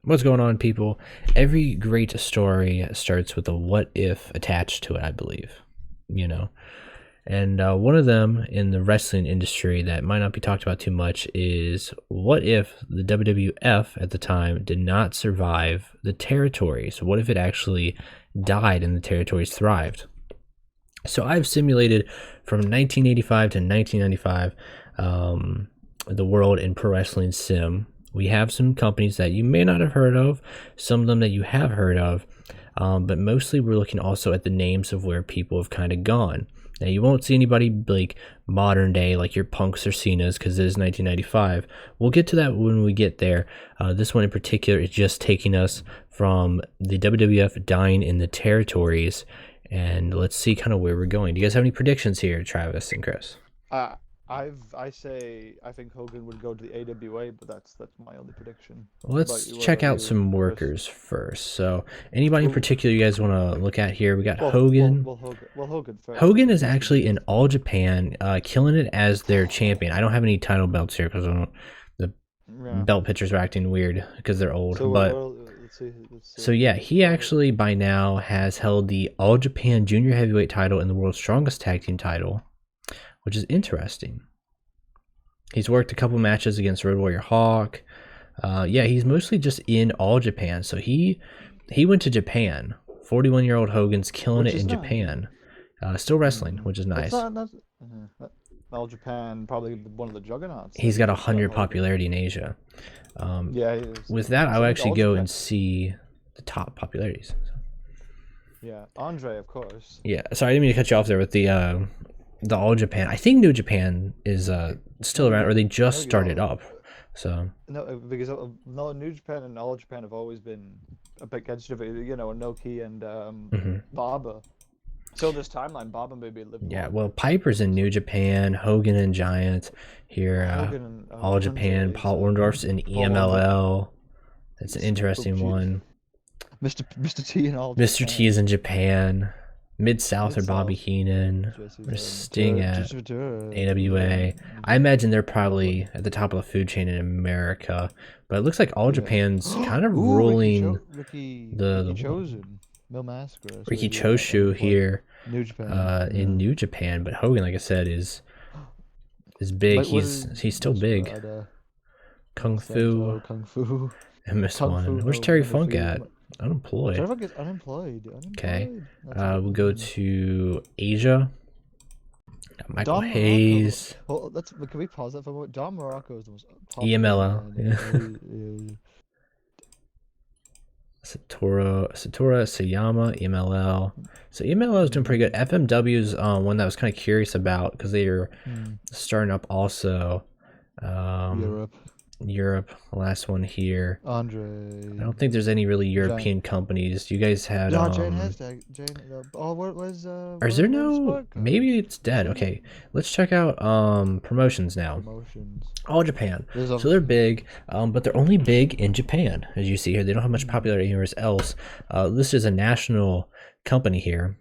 What's going on, people? Every great story starts with a what if attached to it, I believe. You know, and one of them in the wrestling industry that might not be talked about too much is what if the WWF at the time did not survive the territories? What if it actually died and the territories thrived? So I've simulated from 1985 to 1995 the world in pro wrestling sim. We have some companies that you may not have heard of, some of them that you have heard of, but mostly we're looking also at the names of where people have kind of gone. Now, you won't see anybody like modern day, like your Punks or Cenas, because it is 1995. We'll get to that when we get there. This one in particular is just taking us from the WWF dying in the territories, and let's see kind of where we're going. Do you guys have any predictions here, Travis and Chris? Uh, I think Hogan would go to the AWA, but that's my only prediction. Let's What check about out you, some Chris? workers first. So, anybody in Well, particular you guys want to look at here? We got well, well, Hogan. well, Hogan. Well, Hogan first. I Hogan think is he's gonna actually be. in All Japan, killing it as their champion. I don't have any title belts here because the Yeah. belt pictures are acting weird because they're old. So But let's see. Let's so see. yeah, he actually by now has held the All Japan Junior Heavyweight title and the World's Strongest Tag Team title, which is interesting. He's worked a couple matches against Road Warrior Hawk. Yeah, he's mostly just in All Japan. So he went to Japan. 41-year-old Hogan's killing Which it is in nice. Japan. Still wrestling, Mm. which is That's nice. not that's. All Japan, probably one of the juggernauts. He's Then got if you've got 100 Hogan. popularity in Asia. Um, Yeah, he is. with that, I'll So I think actually All go Japan. and see the top popularities. Yeah, Andre, of course. Yeah, sorry, I didn't mean to cut you off there with the All Japan. I think New Japan is still around, or they just No, you started don't. up. So No, because no, New Japan and All Japan have always been a bit against it. You know, Inoki and mhm. Baba. So this timeline, Baba maybe lived Yeah, longer. well, Piper's in New Japan, Hogan and Giant here, Hogan and All Japan. Andre's Paul Orndorff's in Paul Orndorff, EMLL. That's an oh interesting jeez, one. Mr. T in All Mr. T is Japan, in Japan. Mid South Mid or Bobby South, Heenan. Jesse There's Sting Ventura, at Jesse Ventura, AWA. I yeah, imagine they're probably, probably at the top of the food chain in America, but it looks like All yeah. Japan's kind of Ooh, ruling Ricky the Chosen, Mil Mascara, so Ricky he's in Choshu what here New Japan, in yeah. New Japan. But Hogan, like I said, is big. But what is He's still big. Masquerada, Kung Fu. Sento, Kung Fu, I missed Kung one. Fu Where's no Terry no Funk defeat. at? Unemployed. Trevor gets unemployed. Okay. Unemployed. That's a We'll bit. go to Asia. Got Michael Don Morocco. Hayes. Well, can we pause that for a moment? Don Morocco is the most popular EMLL. man Yeah. in Satora Sayama, EMLL. So EMLL is doing pretty good. FMW is one that I was kind of curious about because they are starting up also. Europe. Europe, last one here. I Andre. don't think there's any really Giant. European companies. You guys had No, Jane hashtag. Jane. Oh, or is there where's the no, squad card? maybe it's dead. Okay, let's check out promotions now. Promotions. All Japan. There's So they're obviously. big, but they're only big in Japan, as you see here. They don't have much popularity anywhere else. This is a national company here.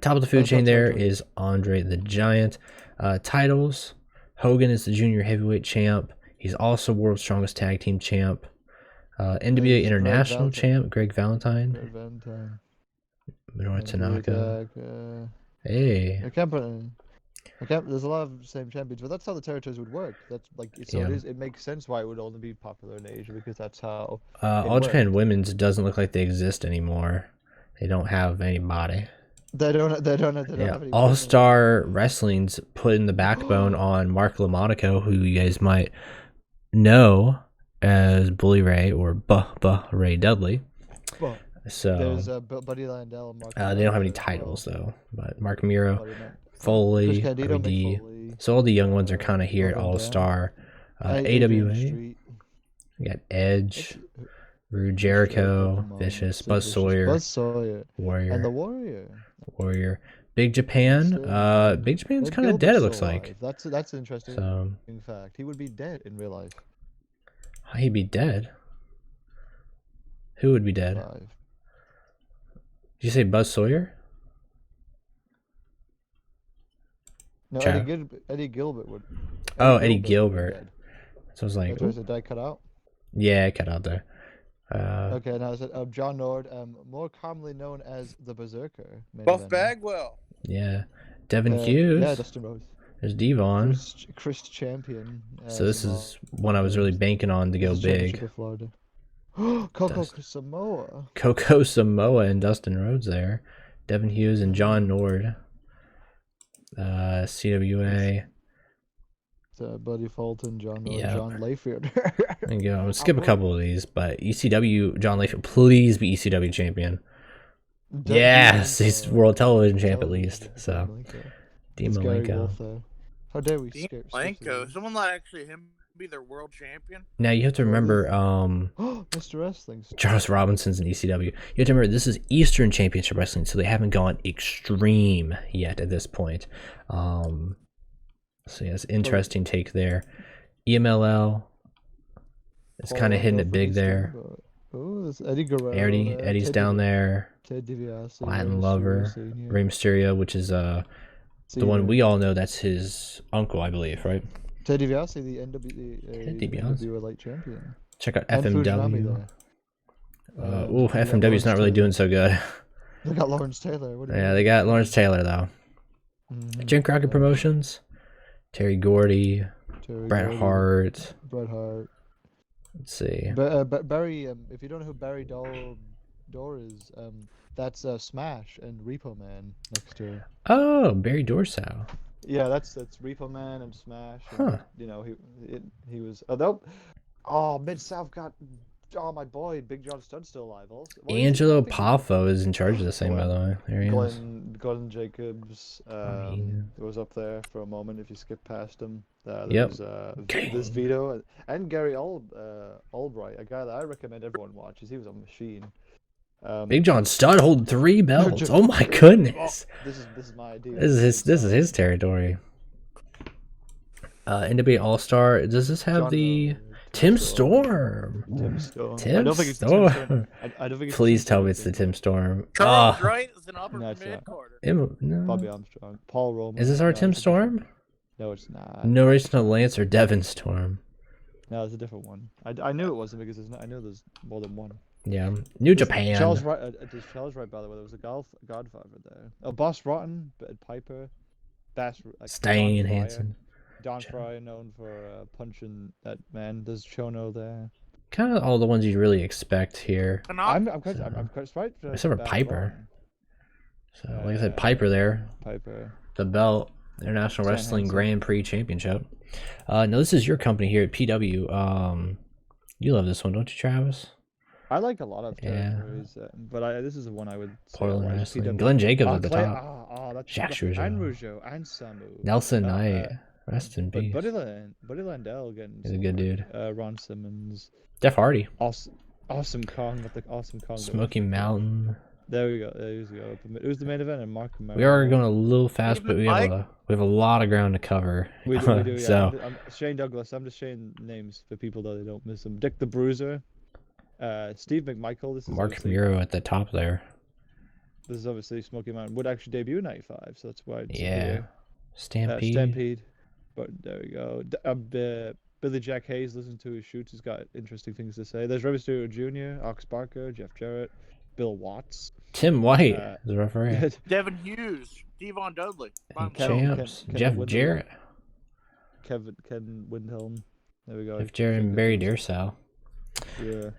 Top of the food That's chain not there territory. is Andre the Giant. Titles: Hogan is the junior heavyweight champ. He's also world's strongest tag team champ. NWA There's Greg International Valentine. champ Greg Valentine. Greg Valentine. Minoru NBA Tanaka. tag. Hey, I can't put. I can't. There's a lot of same champions, but that's how the territories would work. That's like so. yeah. It is. It makes sense why it would only be popular in Asia because that's how it All Japan worked. Women's doesn't look like they exist anymore. They don't have anybody. They don't. They don't. They don't Yeah, have any All women in it. Star Wrestling's putting the backbone on Mark LaMonaco, who you guys might know as Bully Ray or Ray Dudley. Well, So there's Buddy Landell and Mark they don't have Miro any as well. titles though. But Mark Miro, Chris Foley, Candido, Mick RVD. Foley, So all the young ones are kind of here Rob at Van All Dam, Star. Adrian AWA, Street. we got Edge, Actually, Rude Chris Jericho, Jericho, come on, Vicious, Sid Buzz Vicious, Sawyer, Buzz Sawyer, and the Warrior, Warrior. Warrior. Big Japan. Still alive. Big Japan's Ed kind of dead. It Gilbert's still looks like. alive. That's an interesting So fact. He would be dead in real life. he'd be dead. Who would be dead? Alive. Did you say Buzz Sawyer? No, Ciao. Eddie Gilbert would. Oh, Eddie Would be Gilbert. dead. So I was like, That's why I ooh. said, did I cut out? Yeah, I cut out there. Okay, now I said John Nord, more commonly known as the Berserker, main Buff eventer. Bagwell. Yeah, Devin Yeah, Hughes. Dustin Rhodes. There's Devon. Chris Champion, So this some is one I was really names. banking on to This go is Championship big. of Florida. Coco Dust Samoa. Coco Samoa and Dustin Rhodes there. Devin Hughes and John Nord. CWA. Buddy Fulton, John Nord, Yep. John Layfield. There you go. I'm gonna skip a couple of these, but ECW, John Layfield, please be ECW champion. Yes, he's world television champ at least. So, Dean It's Gary Malenko. Wolf there. How dare we Dean skip Malenko. Someone let actually him be their world champion. Now you have to remember, Mr. Wrestling. Charles Robinson's in ECW. You have to remember this is Eastern Championship Wrestling, so they haven't gone extreme yet at this point. So yeah, it's interesting take there. EMLL is kind of hitting it big there. Oh, there's Eddie Guerrero. Eddie's down there. Ted DiBiase. Latin Lover, Rey Mysterio, which is the one we all know. That's his uncle, I believe, right? Ted DiBiase, the NWA Light Champion. Check out And FMW. FMW's not really doing so good. They got Lawrence Taylor. Yeah, they got Lawrence Taylor though. Jim Crockett Promotions, Terry Gordy, Bret Hart. Let's see. Barry, if you don't know who Barry Door is, that's Smash and Repo Man next to her. Oh, Barry Dorsow. Yeah, that's Repo Man and Smash. And, Huh. You know, he was. Mid South got. Oh, my boy, Big John Studd's still alive. Also, Angelo Poffo is in charge of this thing, by the way. There he is. Glenn Jacobs was up there for a moment. If you skip past him, Yep. There's Vito and Gary Albright, a guy that I recommend everyone watches. He was a machine. Big John Studd holding 3 belts. Oh my goodness. This is my idea. This is his territory. NWA All Star. Does this have Tim Storm? Tim I don't think it's Storm. Tim Storm. I don't think it's Please tell me it's the Tim Storm. Charles Wright is an upper mid carder. No. Bobby Armstrong, Paul Roman. Is this our Tim Storm? No, it's not. No Race No Lance or Devin Storm. No, it's a different one. I knew it wasn't because I know there's more than one. Yeah, New Japan. Charles Wright, Charles Wright, by the way, there was a Godfather there. Oh, Boss Rotten, Piper, Stain Hansen. Don Fryer, known for punching that man. There's Chono there. Kind of all the ones you really expect here. I'm quite surprised. Except for Piper. So, like I said, Piper there. Piper. The belt. International Wrestling Grand Prix Championship. Now, this is your company here at PW. You love this one, don't you, Travis? I like a lot of territories, but this is the one I would say. Portland Wrestling. Glenn Jacobs at the top. That's Jack Rougeau. And Rougeau and Samu. Nelson Knight. Rest in peace. Buddy Landell getting. He's a good dude. Ron Simmons. Jeff Hardy. Awesome Kong with the Awesome Kong. Smoky Mountain. There we go. It was the main event, and Mark. We are going a little fast, but we have a lot of ground to cover. We do. Yeah. So Shane Douglas. I'm just saying names for people that they don't miss them. Dick the Bruiser. Steve McMichael. This is Mark Miro at the top there. This is obviously Smoky Mountain. Would actually debut in '95, so that's why. Stampede. Stampede. But there we go. Billy Jack Hayes, listen to his shoots. He's got interesting things to say. There's Rey Mysterio Jr., Ox Barker, Jeff Jarrett, Bill Watts. Tim White is the referee. Devin Hughes, Devon Dudley. Champs. Jeff Jarrett. Ken Windhelm. There we go. Jeff Jarrett and Barry Deersall. Yeah.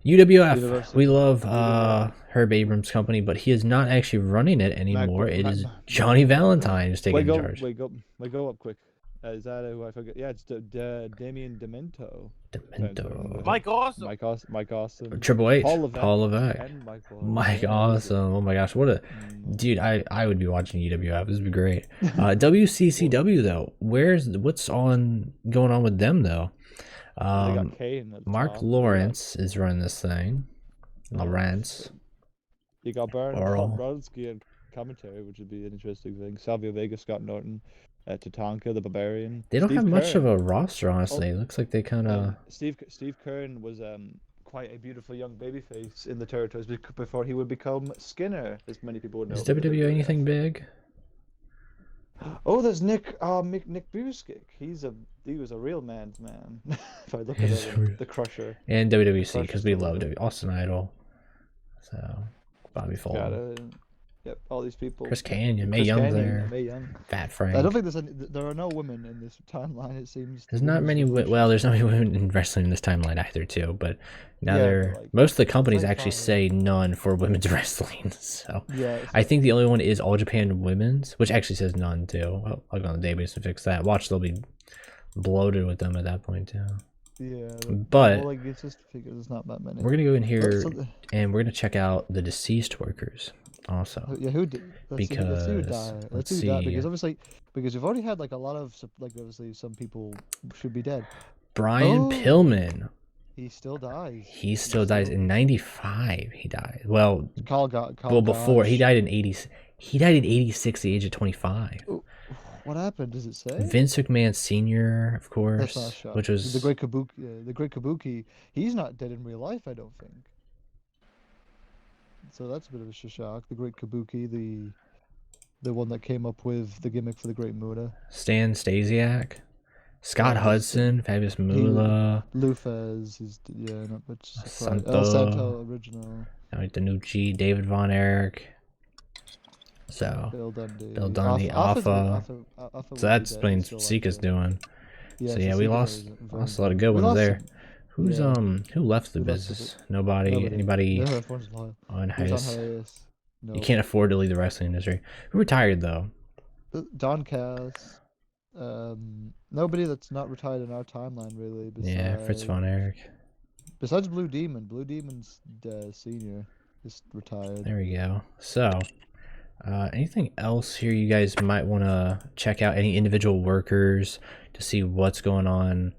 UWF. We love Herb Abrams' company, but he is not actually running it anymore. It is Johnny Valentine who's taking charge. Wait, go up quick. Is that who I forget? Yeah, it's Damien Demento. Mike Awesome. Mike Awesome. Triple H. Paul Levesque. And Mike Awesome. Oh my gosh, what a dude! I would be watching UWF. This would be great. WCCW though, what's going on with them though? Mark Lawrence is running this thing. Lawrence. You got Brodsky and commentary, which would be an interesting thing. Savio Vega, Scott Norton, Tatanka, the Barbarian. They don't have much of a roster, honestly. It looks like they kind of. Steve Kern was quite a beautiful young babyface in the territories before he would become Skinner, as many people would know. Is WWE anything big? Oh, there's Nick. Nick Buskick. He was a real man's man. If I look at him, the Crusher. And WWC because we love Austin Idol. So Bobby Got Fulton. it. Yep, all these people. Chris Canyon, Mae Young's there. Mae Young. Fat Frank. I don't think there are no women in this timeline. It seems. There's not many. Well, there's not many women in wrestling in this timeline either, too. But now like, most of the companies actually say none for women's wrestling. So yeah, I think the only one is All Japan Women's, which actually says none too. I'll go on the database and fix that. Watch, they'll be bloated with them at that point too. Yeah, but like it's just because it's not that many. We're gonna go in here and we're gonna check out the deceased workers. Also, yeah, who did? Let's see who died. Let's see who died, because obviously, we've already had like a lot of obviously some people should be dead. Brian Pillman. He still dies. He still dies in '95. He died. Well, Carl before he died in '80. He died in '86, the age of 25. What happened? Does it say? Vince McMahon Sr., of course, That's not a shock. Which was the Great Kabuki. The Great Kabuki. He's not dead in real life, I don't think. So that's a bit of a shock. The Great Kabuki, the one that came up with the gimmick for the Great Muta. Stan Stasiak, Scott Hudson, Fabulous Moolah, Lufez, not much. Santo original. Like Danucci, David Von Erich. So Bill Dundee, Alpha. So that's explains what Sika's doing. Yeah, so yeah, we lost a lot of good ones there. Who's who left the business? Nobody. Anybody on hiatus? You can't afford to leave the wrestling industry. Who retired though? Don Cass. Nobody that's not retired in our timeline really. Yeah, Fritz Von Erich. Besides Blue Demon. Blue Demon's senior is retired. There we go. So, anything else here you guys might want to check out? Any individual workers to see what's going on?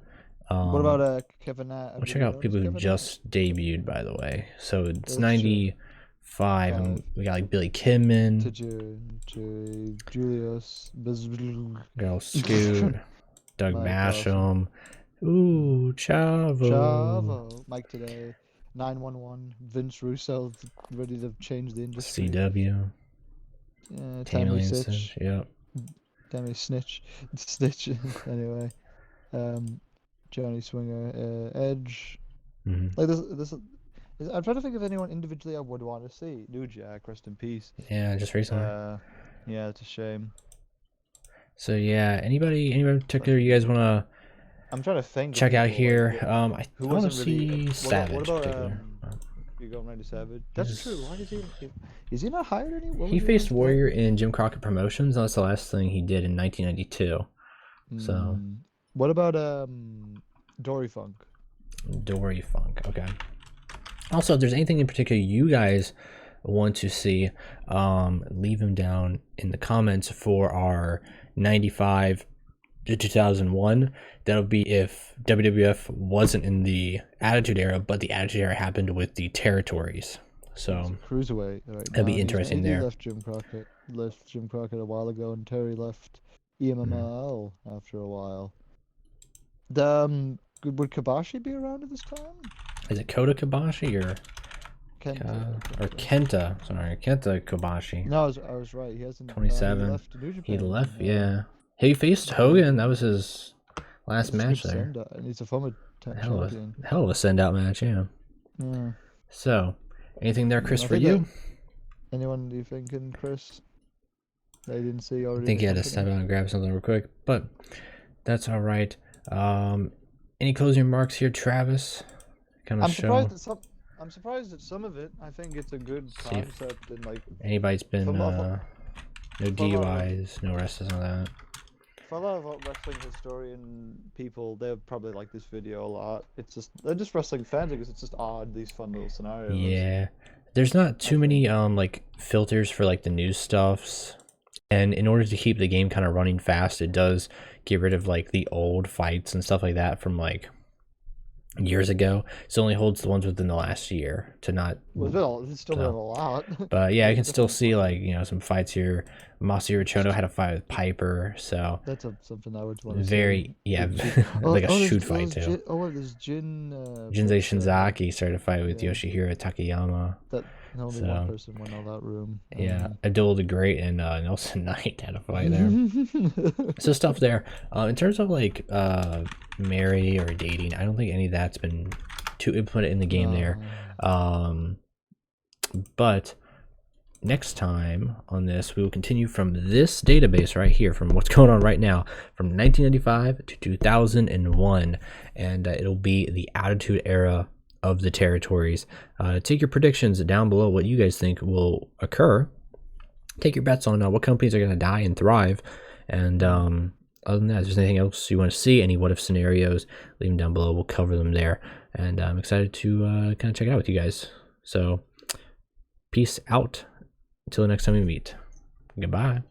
What about Kevin Natt? We'll check out people who just debuted, by the way. So it's 95, and we got like Billy Kidman, Julius, Girl Scoot, Doug Basham, ooh, Chavo, Mike Today, 911, Vince Russo, ready to change the industry. CW, Tammy Stitch, yep. Tammy Snitch, anyway. Johnny Swinger, Edge. Like this. I'm trying to think of anyone individually I would want to see. New Jack, rest in peace. Yeah, just recently. Yeah, it's a shame. So yeah, anybody particular you guys want to? I'm trying to think. Check out here. I want to see really, Savage. What about you going right to Savage? That's true. Why is he not hired anymore? He faced Warrior in Jim Crockett Promotions. That's the last thing he did in 1992. So. What about Dory Funk? Dory Funk, okay. Also, if there's anything in particular you guys want to see, leave them down in the comments for our 95 to 2001. That'll be if WWF wasn't in the Attitude Era, but the Attitude Era happened with the territories. So Cruiserweight. Right, that'd be interesting there. He left Jim Crockett a while ago, and Terry left EMML after a while. Would Kobashi be around at this time? Is it Kota Kobashi or Kenta? Kenta? Sorry, Kenta Kobashi. No, I was right. He hasn't. 27. He left. Yeah. He faced Hogan. That was his last match there. And he's a former champion. Hell of a send-out match, yeah. Yeah. So, anything there, Chris, for you? Anyone you thinking, Chris? They didn't see already. I think he had to step out and grab something real quick, but that's all right. Any closing remarks here, Travis? I'm surprised at some of it. I think it's a good concept, and like anybody's been no DUIs, no arrests on that. For a lot of wrestling historian people, they'll probably like this video a lot. They're just wrestling fans because it's just odd, these fun little scenarios. Yeah, there's not too many like filters for like the news stuffs. And in order to keep the game kind of running fast, it does get rid of like the old fights and stuff like that from like years ago. So it only holds the ones within the last year to not. Well, it's still been a lot. But yeah, I can still see like some fights here. Masahiro Chono had a fight with Piper, so that's something I would want to see. Like a shoot fight too. There's Jinsei Shinzaki started a fight with Yoshihiro Takayama. Only one person went all that room. Yeah, Abdul the Great and Nelson Knight had a fight there. So stuff there. In terms of like marry or dating, I don't think any of that's been too implemented in the game there. But next time on this, we will continue from this database right here, from what's going on right now, from 1995 to 2001, and it'll be the Attitude Era of the territories. Take your predictions down below, what you guys think will occur. Take your bets on what companies are going to die and thrive. And other than that, if there's anything else you want to see, any what if scenarios, leave them down below. We'll cover them there. And I'm excited to kind of check it out with you guys. So peace out until the next time we meet. Goodbye.